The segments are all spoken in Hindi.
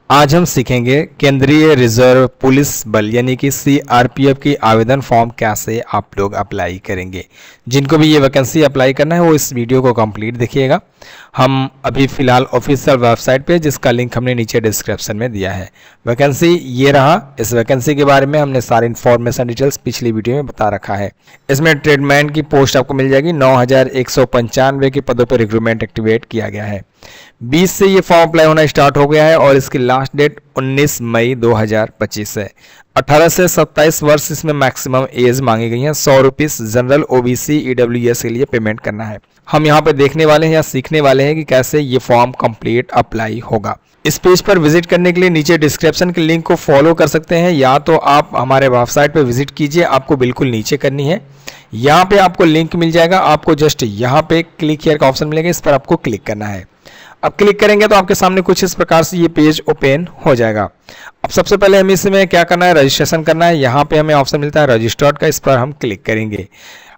आज हम सीखेंगे केंद्रीय रिजर्व पुलिस बल यानी कि सीआरपीएफ की आवेदन फॉर्म कैसे आप लोग अप्लाई करेंगे। जिनको भी ये वैकेंसी अप्लाई करना है वो इस वीडियो को कंप्लीट देखिएगा। हम अभी फ़िलहाल ऑफिशियल वेबसाइट पे, जिसका लिंक हमने नीचे डिस्क्रिप्शन में दिया है। वैकेंसी ये रहा। इस वैकेंसी के बारे में हमने सारी इन्फॉर्मेशन डिटेल्स पिछली वीडियो में बता रखा है। इसमें ट्रेडमैन की पोस्ट आपको मिल जाएगी। 9195 के पदों पर रिक्रूटमेंट एक्टिवेट किया गया है। 20 से ये फॉर्म अप्लाई होना स्टार्ट हो गया है और इसकी लास्ट डेट 19 मई 2025 है। 18 से 27 वर्ष इसमें मैक्सिमम एज मांगी गई है। 100 रुपीज़ जनरल ओबीसी ईडब्ल्यूएस के लिए पेमेंट करना है। हम यहाँ पे देखने वाले हैं या सीखने वाले हैं कि कैसे ये फॉर्म कंप्लीट अप्लाई होगा। इस पेज पर विजिट करने के लिए नीचे डिस्क्रिप्शन के लिंक को फॉलो कर सकते हैं, या तो आप हमारे वेबसाइट पर विजिट कीजिए। आपको बिल्कुल नीचे करनी है, यहाँ पे आपको लिंक मिल जाएगा। आपको जस्ट यहाँ पे क्लिक हियर का ऑप्शन मिलेगा, इस पर आपको क्लिक करना है। अब क्लिक करेंगे तो आपके सामने कुछ इस प्रकार से ये पेज ओपन हो जाएगा। अब सबसे पहले हमें इसमें क्या करना है, रजिस्ट्रेशन करना है। यहाँ पे हमें ऑप्शन मिलता है रजिस्टर्ड का, इस पर हम क्लिक करेंगे।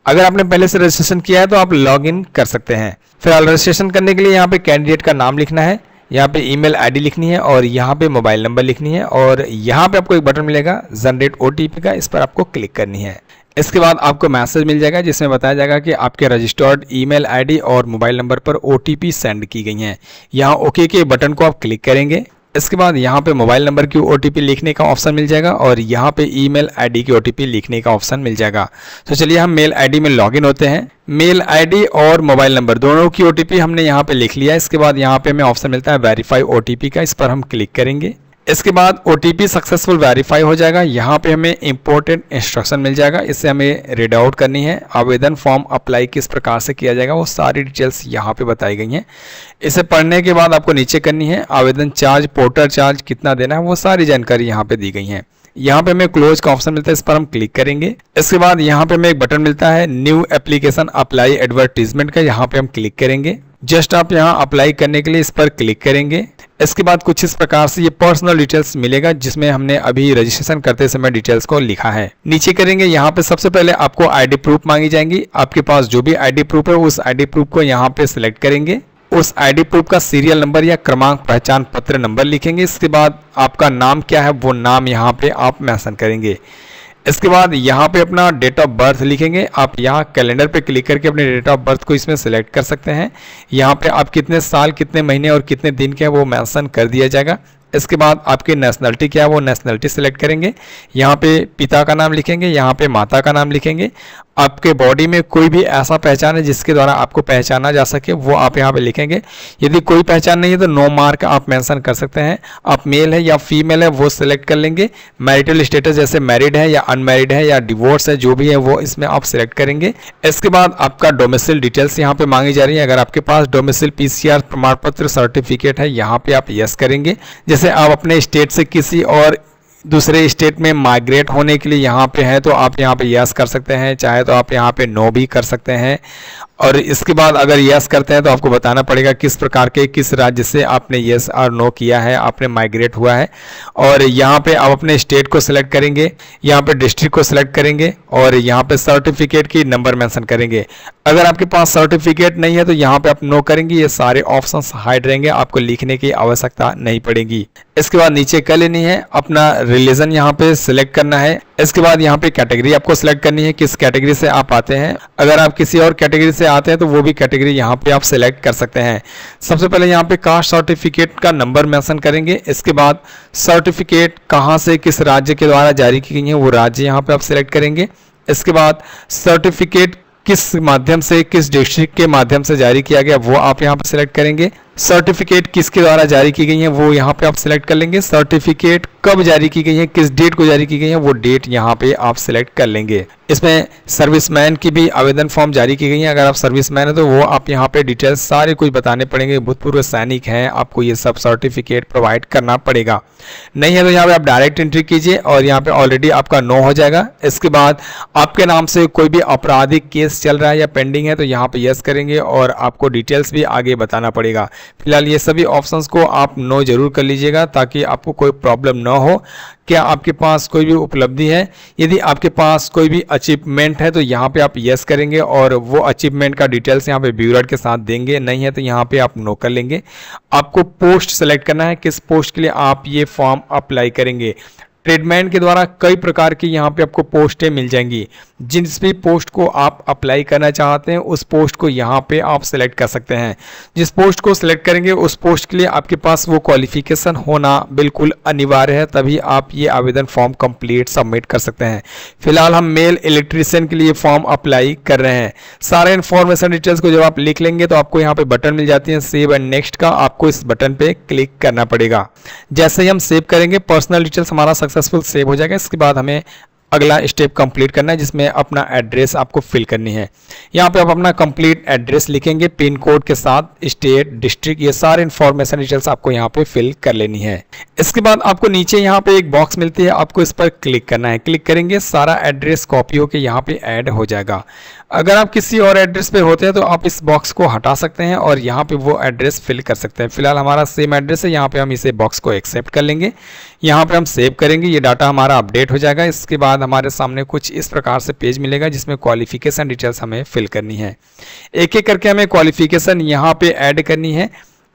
अगर आपने पहले से रजिस्ट्रेशन किया है तो आप लॉग इन कर सकते हैं। फिलहाल रजिस्ट्रेशन करने के लिए यहाँ पे कैंडिडेट का नाम लिखना है, यहाँ पे ईमेल आईडी लिखनी है और यहाँ पे मोबाइल नंबर लिखनी है। और यहाँ पे आपको एक बटन मिलेगा जनरेट ओटीपी का, इस पर आपको क्लिक करनी है। इसके बाद आपको मैसेज मिल जाएगा जिसमें बताया जाएगा कि आपके रजिस्टर्ड ईमेल आईडी और मोबाइल नंबर पर ओटीपी सेंड की गई हैं। यहाँ ओके के बटन को आप क्लिक करेंगे। इसके बाद यहाँ पे मोबाइल नंबर की ओटीपी लिखने का ऑप्शन मिल जाएगा और यहाँ पे ईमेल आईडी की ओटीपी लिखने का ऑप्शन मिल जाएगा। तो चलिए हम मेल आईडी में लॉगिन होते हैं। मेल आईडी और मोबाइल नंबर दोनों की ओटीपी हमने यहाँ पे लिख लिया। इसके बाद यहाँ पे हमें ऑप्शन मिलता है वेरीफाई ओटीपी का, इस पर हम क्लिक करेंगे। इसके बाद ओटीपी सक्सेसफुल वेरीफाई हो जाएगा। यहाँ पे हमें इंपॉर्टेंट इंस्ट्रक्शन मिल जाएगा, इससे हमें रीड आउट करनी है। आवेदन फॉर्म अप्लाई किस प्रकार से किया जाएगा वो सारी डिटेल्स यहाँ पे बताई गई हैं। इसे पढ़ने के बाद आपको नीचे करनी है। आवेदन चार्ज, पोर्टल चार्ज कितना देना है वो सारी जानकारी यहाँ पे दी गई है। यहाँ पे हमें क्लोज का ऑप्शन मिलता है, इस पर हम क्लिक करेंगे। इसके बाद यहाँ पे हमें एक बटन मिलता है न्यू एप्लीकेशन अप्लाई एडवर्टीजमेंट का, यहाँ पे हम क्लिक करेंगे। जस्ट आप यहाँ अप्लाई करने के लिए इस पर क्लिक करेंगे। इसके बाद कुछ इस प्रकार से ये पर्सनल डिटेल्स मिलेगा जिसमें हमने अभी रजिस्ट्रेशन करते समय डिटेल्स को लिखा है। नीचे करेंगे, यहाँ पे सबसे पहले आपको आईडी प्रूफ मांगी जाएंगी। आपके पास जो भी आईडी प्रूफ है उस आईडी प्रूफ को यहाँ पे सिलेक्ट करेंगे। उस आईडी प्रूफ का सीरियल नंबर या क्रमांक पहचान पत्र नंबर लिखेंगे। इसके बाद आपका नाम क्या है वो नाम यहाँ पे आप मेंशन करेंगे। इसके बाद यहाँ पे अपना डेट ऑफ बर्थ लिखेंगे। आप यहाँ कैलेंडर पे क्लिक करके अपने डेट ऑफ बर्थ को इसमें सिलेक्ट कर सकते हैं। यहाँ पे आप कितने साल, कितने महीने और कितने दिन के हैं वो मेंशन कर दिया जाएगा। इसके बाद आपकी नेशनलिटी क्या है वो नेशनलिटी सिलेक्ट करेंगे। यहाँ पे पिता का नाम लिखेंगे, यहाँ पे माता का नाम लिखेंगे। आपके बॉडी में कोई भी ऐसा पहचान है जिसके द्वारा आपको पहचाना जा सके वो आप यहाँ पे लिखेंगे। यदि कोई पहचान नहीं है तो नो मार्क आप मेंशन कर सकते हैं। आप मेल है या फीमेल है वो सिलेक्ट कर लेंगे। मैरिटल स्टेटस जैसे मैरिड है या अनमैरिड है या डिवोर्स है, जो भी है वो इसमें आप सिलेक्ट करेंगे। इसके बाद आपका डोमिसाइल डिटेल्स यहाँ पे मांगी जा रही है। अगर आपके पास डोमिसाइल पीसीआर प्रमाण पत्र सर्टिफिकेट है यहाँ पे आप यस करेंगे। जैसे आप अपने स्टेट से किसी और दूसरे स्टेट में माइग्रेट होने के लिए यहाँ पे है तो आप यहाँ पे यस कर सकते हैं, चाहे तो आप यहाँ पे नो भी कर सकते हैं। और इसके बाद अगर यस करते हैं तो आपको बताना पड़ेगा किस प्रकार के, किस राज्य से आपने यस और नो किया है, आपने माइग्रेट हुआ है। और यहाँ पे आप अपने स्टेट को सिलेक्ट करेंगे, यहाँ पे डिस्ट्रिक्ट को सिलेक्ट करेंगे और यहाँ पे सर्टिफिकेट की नंबर मेंशन करेंगे। अगर आपके पास सर्टिफिकेट नहीं है तो यहाँ पे आप नो करेंगे। ये सारे ऑप्शंस हाइड रहेंगे, आपको लिखने की आवश्यकता नहीं पड़ेगी। इसके बाद नीचे कर लेनी है, अपना रिलीजन यहाँ पे सिलेक्ट करना है। इसके बाद यहाँ पे कैटेगरी आपको सिलेक्ट करनी है, किस कैटेगरी से आप आते हैं। अगर आप किसी और कैटेगरी से आते हैं तो वो भी कैटेगरी यहाँ पे आप सिलेक्ट कर सकते हैं। सबसे पहले यहाँ पे कास्ट सर्टिफिकेट का नंबर मेंशन करेंगे। इसके बाद सर्टिफिकेट कहाँ से, किस राज्य के द्वारा जारी की गई है वो राज्य यहाँ पे आप सिलेक्ट करेंगे। इसके बाद सर्टिफिकेट किस माध्यम से, किस डिस्ट्रिक्ट के माध्यम से जारी किया गया वो आप यहाँ पे सिलेक्ट करेंगे। सर्टिफिकेट किसके द्वारा जारी की गई है वो यहाँ पे आप सिलेक्ट कर लेंगे। सर्टिफिकेट कब जारी की गई है, किस डेट को जारी की गई है वो डेट यहाँ पे आप सिलेक्ट कर लेंगे। इसमें सर्विसमैन की भी आवेदन फॉर्म जारी की गई है। अगर आप सर्विसमैन है तो वो आप यहाँ पे डिटेल्स सारे कुछ बताने पड़ेंगे। भूतपूर्व सैनिक हैं, आपको ये सब सर्टिफिकेट प्रोवाइड करना पड़ेगा। नहीं है तो यहाँ पे आप डायरेक्ट एंट्री कीजिए और यहाँ पे ऑलरेडी आपका नो हो जाएगा। इसके बाद आपके नाम से कोई भी आपराधिक केस चल रहा है या पेंडिंग है तो यहाँ पे यस करेंगे और आपको डिटेल्स भी आगे बताना पड़ेगा। फिलहाल ये सभी ऑप्शंस को आप नो जरूर कर लीजिएगा ताकि आपको कोई प्रॉब्लम ना हो। क्या आपके पास कोई भी उपलब्धि है, यदि आपके पास कोई भी अचीवमेंट है तो यहाँ पे आप यस करेंगे और वो अचीवमेंट का डिटेल्स यहाँ पे व्यूअर के साथ देंगे, नहीं है तो यहाँ पे आप नो कर लेंगे। आपको पोस्ट सेलेक्ट करना है, किस पोस्ट के लिए आप ये फॉर्म अप्लाई करेंगे। ट्रेडमैन के द्वारा कई प्रकार की यहाँ पे आपको पोस्टें मिल जाएंगी। जिस भी पोस्ट को आप अप्लाई करना चाहते हैं उस पोस्ट को यहाँ पे आप सेलेक्ट कर सकते हैं। जिस पोस्ट को सिलेक्ट करेंगे उस पोस्ट के लिए आपके पास वो क्वालिफिकेशन होना बिल्कुल अनिवार्य है, तभी आप ये आवेदन फॉर्म कंप्लीट सबमिट कर सकते हैं। फिलहाल हम मेल इलेक्ट्रीशियन के लिए फॉर्म अप्लाई कर रहे हैं। सारे इन्फॉर्मेशन डिटेल्स को जब आप लिख लेंगे तो आपको यहाँ पे बटन मिल जाती है सेव एंड नेक्स्ट का, आपको इस बटन पे क्लिक करना पड़ेगा। जैसे ही हम सेव करेंगे पर्सनल डिटेल्स हमारा सक्सेसफुल सेव हो जाएगा। इसके बाद हमें अगला स्टेप कंप्लीट करना है जिसमें अपना एड्रेस आपको फिल करनी है। यहाँ पे आप अपना कंप्लीट एड्रेस लिखेंगे पिन कोड के साथ, स्टेट, डिस्ट्रिक्ट, ये सारे इन्फॉर्मेशन डिटेल्स आपको यहाँ पे फिल कर लेनी है। इसके बाद आपको नीचे यहाँ पे एक बॉक्स मिलती है, आपको इस पर क्लिक करना है। क्लिक करेंगे सारा एड्रेस कॉपी होकर यहाँ पे ऐड हो जाएगा। अगर आप किसी और एड्रेस पे होते हैं तो आप इस बॉक्स को हटा सकते हैं और यहाँ पे वो एड्रेस फिल कर सकते हैं। फिलहाल हमारा सेम एड्रेस है, यहाँ पे हम इसे बॉक्स को एक्सेप्ट कर लेंगे। यहाँ पे हम सेव करेंगे, ये डाटा हमारा अपडेट हो जाएगा। इसके बाद हमारे सामने कुछ इस प्रकार से पेज मिलेगा जिसमें क्वालिफिकेशन डिटेल्स हमें फिल करनी है। एक एक करके हमें क्वालिफिकेशन यहाँ पे ऐड करनी है।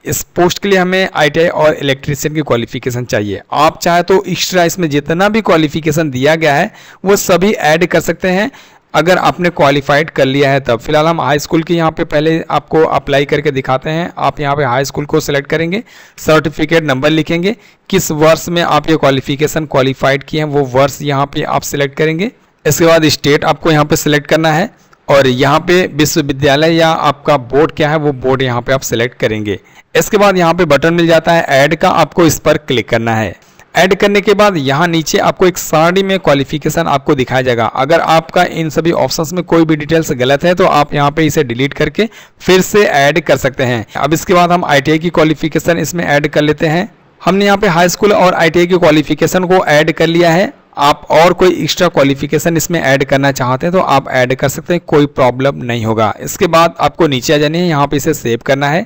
इस पोस्ट के लिए हमें ITI और इलेक्ट्रीशियन की क्वालिफिकेशन चाहिए। आप चाहे तो एक्स्ट्रा इसमें जितना भी क्वालिफिकेशन दिया गया है वो सभी ऐड कर सकते हैं अगर आपने क्वालिफाइड कर लिया है तब। फिलहाल हम हाई स्कूल की यहाँ पे पहले आपको अप्लाई करके दिखाते हैं। आप यहाँ पे हाई स्कूल को सिलेक्ट करेंगे, सर्टिफिकेट नंबर लिखेंगे, किस वर्ष में आप ये क्वालिफिकेशन क्वालिफाइड किए हैं वो वर्ष यहाँ पे आप सिलेक्ट करेंगे। इसके बाद स्टेट आपको यहाँ पे सिलेक्ट करना है और यहाँ पे विश्वविद्यालय या आपका बोर्ड क्या है वो बोर्ड यहाँ पे आप सिलेक्ट करेंगे। इसके बाद यहाँ पे बटन मिल जाता है ऐड का, आपको इस पर क्लिक करना है। ऐड करने के बाद यहाँ नीचे आपको एक सारणी में क्वालिफिकेशन आपको दिखाया जाएगा। अगर आपका इन सभी ऑप्शंस में कोई भी डिटेल्स गलत है तो आप यहाँ पे इसे डिलीट करके फिर से ऐड कर सकते हैं। अब इसके बाद हम ITI की क्वालिफिकेशन इसमें ऐड कर लेते हैं। हमने यहाँ पे हाई स्कूल और ITI की क्वालिफिकेशन को ऐड कर लिया है। आप और कोई एक्स्ट्रा क्वालिफिकेशन इसमें ऐड करना चाहते हैं तो आप ऐड कर सकते हैं, कोई प्रॉब्लम नहीं होगा। इसके बाद आपको नीचे आ जानी है, यहाँ पे इसे सेव करना है।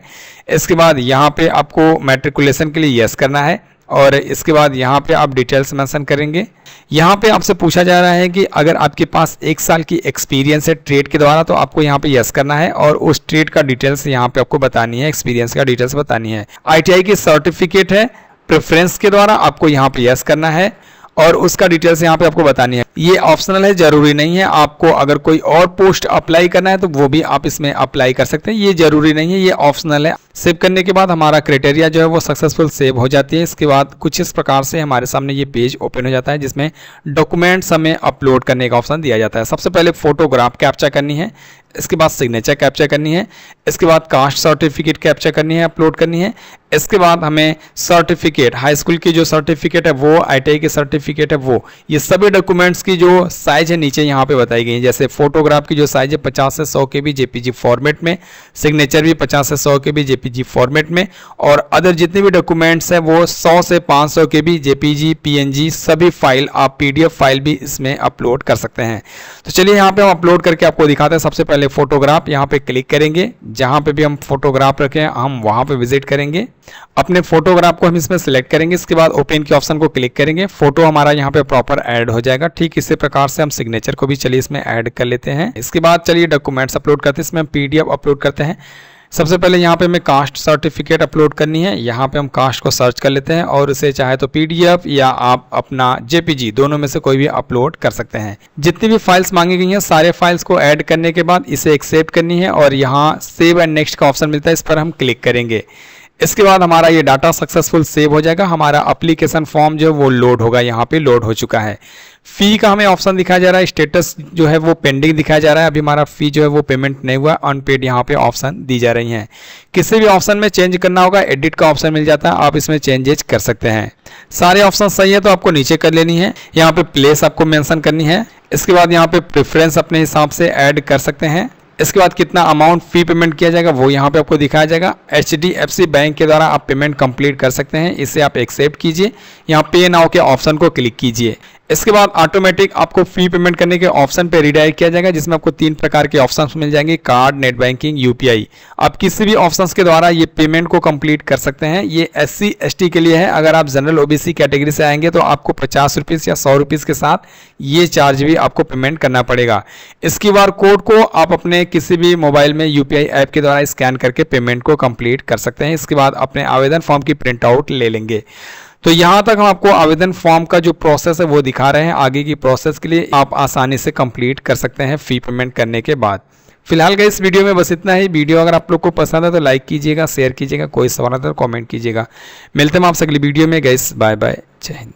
इसके बाद यहाँ पे आपको मैट्रिकुलेशन के लिए यस करना है और इसके बाद यहाँ पे आप डिटेल्स मेंशन करेंगे। यहाँ पे आपसे पूछा जा रहा है कि अगर आपके पास 1 साल की एक्सपीरियंस है ट्रेड के द्वारा तो आपको यहाँ पे यस करना है और उस ट्रेड का डिटेल्स यहाँ पे आपको बतानी है, एक्सपीरियंस का डिटेल्स बतानी है। ITI की सर्टिफिकेट है प्रेफरेंस के द्वारा, आपको यहाँ पे यस करना है और उसका डिटेल्स यहाँ पे आपको बतानी है। ये ऑप्शनल है, जरूरी नहीं है। आपको अगर कोई और पोस्ट अप्लाई करना है तो वो भी आप इसमें अप्लाई कर सकते हैं, ये जरूरी नहीं है, ये ऑप्शनल है। सेव करने के बाद हमारा क्राइटेरिया जो है वो सक्सेसफुल सेव हो जाती है। इसके बाद कुछ इस प्रकार से हमारे सामने ये पेज ओपन हो जाता है जिसमें डॉक्यूमेंट्स हमें अपलोड करने का ऑप्शन दिया जाता है। सबसे पहले फोटोग्राफ कैप्चर करनी है, इसके बाद सिग्नेचर कैप्चर करनी है, इसके बाद कास्ट सर्टिफिकेट कैप्चर करनी है, अपलोड करनी है। इसके बाद हमें सर्टिफिकेट, हाई स्कूल की जो सर्टिफिकेट है वो, ITI की सर्टिफिकेट है वो, ये सभी डॉक्यूमेंट्स की जो साइज है नीचे यहाँ पे बताई गई है। जैसे फोटोग्राफ की जो साइज है 50 से 100 KB JPG फॉर्मेट में, सिग्नेचर भी 50 से 100 KB JPG फॉर्मेट में और अदर जितने भी डॉक्यूमेंट्स है वो 100 से 500 KB JPG PNG सभी फाइल, आप PDF फाइल भी इसमें अपलोड कर सकते हैं। तो चलिए यहाँ पे हम अपलोड करके आपको दिखाते हैं। सबसे पहले फोटोग्राफ, यहाँ पे क्लिक करेंगे, जहाँ पे भी हम फोटोग्राफ रखें हम वहाँ पे विजिट करेंगे। अपने फोटोग्राफ को हम इसमें सिलेक्ट करेंगे, इसके बाद ओपन के ऑप्शन को क्लिक करेंगे, फोटो हमारा यहाँ पे प्रॉपर ऐड हो जाएगा। ठीक इसी प्रकार से हम सिग्नेचर को भी चलिए इसमें ऐड कर लेते हैं। इसके बाद चलिए डॉक्यूमेंट्स अपलोड करते हैं, इसमें हम PDF अपलोड करते हैं। सबसे पहले यहाँ पे हमें कास्ट सर्टिफिकेट अपलोड करनी है। यहाँ पे हम कास्ट को सर्च कर लेते हैं और इसे चाहे तो PDF या आप अपना JPG दोनों में से कोई भी अपलोड कर सकते हैं। जितनी भी फाइल्स मांगी गई हैं सारे फाइल्स को ऐड करने के बाद इसे एक्सेप्ट करनी है और यहाँ सेव एंड नेक्स्ट का ऑप्शन मिलता है, इस पर हम क्लिक करेंगे। इसके बाद हमारा ये डाटा सक्सेसफुल सेव हो जाएगा। हमारा एप्लीकेशन फॉर्म जो है वो लोड होगा, यहाँ पे लोड हो चुका है। फी का हमें ऑप्शन दिखाया जा रहा है, स्टेटस जो है वो पेंडिंग दिखाया जा रहा है, अभी हमारा फी जो है वो पेमेंट नहीं हुआ, अनपेड यहाँ पे ऑप्शन दी जा रही हैं। किसी भी ऑप्शन में चेंज करना होगा, एडिट का ऑप्शन मिल जाता है, आप इसमें चेंजेज कर सकते हैं। सारे ऑप्शन सही है तो आपको नीचे कर लेनी है, यहाँ पे प्लेस आपको मेंशन करनी है। इसके बाद यहाँ पे प्रेफरेंस अपने हिसाब से ऐड कर सकते हैं। इसके बाद कितना अमाउंट फी पेमेंट किया जाएगा वो यहाँ पे आपको दिखाया जाएगा। HDFC बैंक के द्वारा आप पेमेंट कंप्लीट कर सकते हैं, इसे आप एक्सेप्ट कीजिए। यहाँ पे नाउ के ऑप्शन को क्लिक कीजिए। इसके बाद ऑटोमेटिक आपको फी पेमेंट करने के ऑप्शन पे रिडायरेक्ट किया जाएगा, जिसमें आपको 3 प्रकार के ऑप्शंस मिल जाएंगे, कार्ड, नेट बैंकिंग, यूपीआई। आप किसी भी ऑप्शंस के द्वारा ये पेमेंट को कंप्लीट कर सकते हैं। ये SC ST के लिए है। अगर आप जनरल OBC कैटेगरी से आएंगे तो आपको 50 रुपीज़ या 100 रुपीज़ के साथ ये चार्ज भी आपको पेमेंट करना पड़ेगा। इस QR कोड को आप अपने किसी भी मोबाइल में UPI ऐप के द्वारा स्कैन करके पेमेंट को कंप्लीट कर सकते हैं। इसके बाद अपने आवेदन फॉर्म की प्रिंट आउट ले लेंगे। तो यहाँ तक हम आपको आवेदन फॉर्म का जो प्रोसेस है वो दिखा रहे हैं। आगे की प्रोसेस के लिए आप आसानी से कंप्लीट कर सकते हैं फी पेमेंट करने के बाद। फिलहाल का इस वीडियो में बस इतना ही। वीडियो अगर आप लोग को पसंद है तो लाइक कीजिएगा, शेयर कीजिएगा, कोई सवाल है तो कमेंट कीजिएगा। मिलते हैं आपसे अगली वीडियो में। गाइस बाय बाय, जय हिंद।